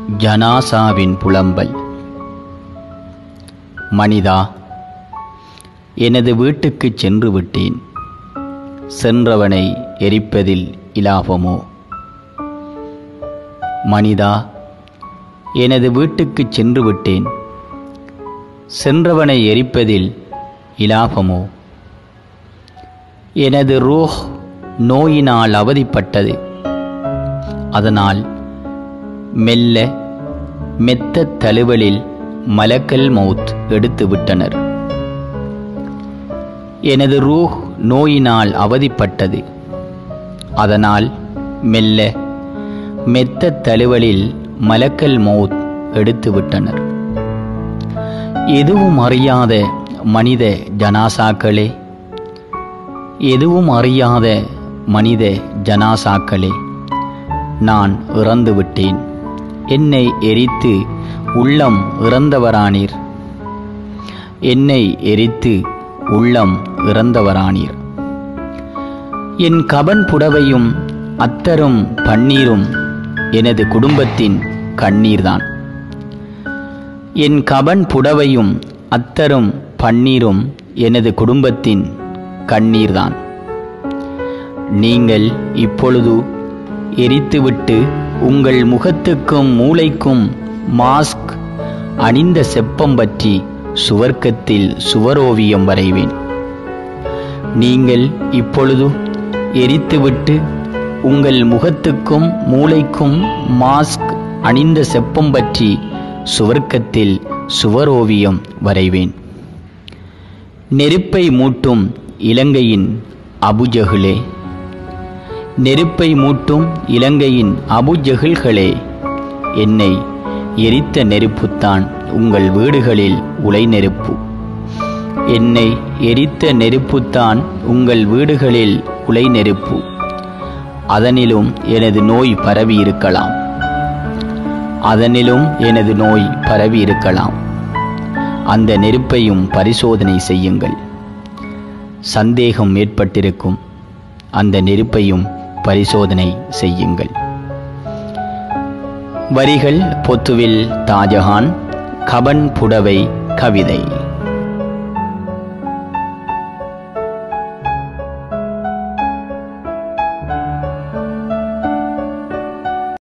ஜனாசாவின் புலம்பல். மனிதா, எனது வீட்டுக்குச் சென்று விட்டேன். சென்றவனை எரிப்பதில் இலாபமோ? மனிதா, எனது வீட்டுக்குச் சென்று விட்டேன். சென்றவனை எரிப்பதில் இலாபமோ? எனது ரூஹ் நோயினால் அவதிப்பட்டது. அதனால் மெத்த தழுவலில் மலக்கல் மௌத் எடுத்து விட்டனர். எனது ரூஹ் நோயினால் அவதிப்பட்டது. அதனால் மெத்த தழுவலில் மலக்கல் மௌத் எடுத்து விட்டனர். எதுவும் அறியாத மனித ஜனாசாக்களே, எதுவும் அறியாத மனித ஜனாசாக்களே, நான் இறந்துவிட்டேன். என்னை எரித்து உள்ளம் இறந்தவரானீர். என்னை எரித்து உள்ளம் இறந்தவரானீர். என் கபன் புடவையும் அத்தரும் பன்னீரும் எனது குடும்பத்தின் கண்ணீர்தான். என் கபன் புடவையும் அத்தரும் பன்னீரும் எனது குடும்பத்தின் கண்ணீர்தான். நீங்கள் இப்பொழுது எரித்துவிட்டு உங்கள் முகத்துக்கும் மூளைக்கும் மாஸ்க் அணிந்த செப்பம் பற்றி சுவர்க்கத்தில் சுவரோவியம் வரைவேன். நீங்கள் இப்பொழுது எரித்துவிட்டு உங்கள் முகத்துக்கும் மூளைக்கும் மாஸ்க் அணிந்த செப்பம் பற்றி சுவர்க்கத்தில் சுவரோவியம் வரைவேன். நெருப்பை மூட்டும் இலங்கையின் அபுஜஹிலே, நெருப்பை மூட்டும் இலங்கையின் அபுஜஹில்களே, என்னை எரித்த நெருப்புத்தான் உங்கள் வீடுகளில் உலை நெருப்பு. என்னை எரித்த நெருப்புத்தான் உங்கள் வீடுகளில் உலை நெருப்பு. அதனிலும் எனது நோய் பரவி இருக்கலாம். அதனிலும் எனது நோய் பரவி இருக்கலாம். அந்த நெருப்பையும் பரிசோதனை செய்யுங்கள். சந்தேகம் ஏற்பட்டிருக்கும் அந்த நெருப்பையும் பரிசோதனை செய்யுங்கள். வரிகள் பொத்துவில் தாஜஹான், கபன் புடவை கவிதை.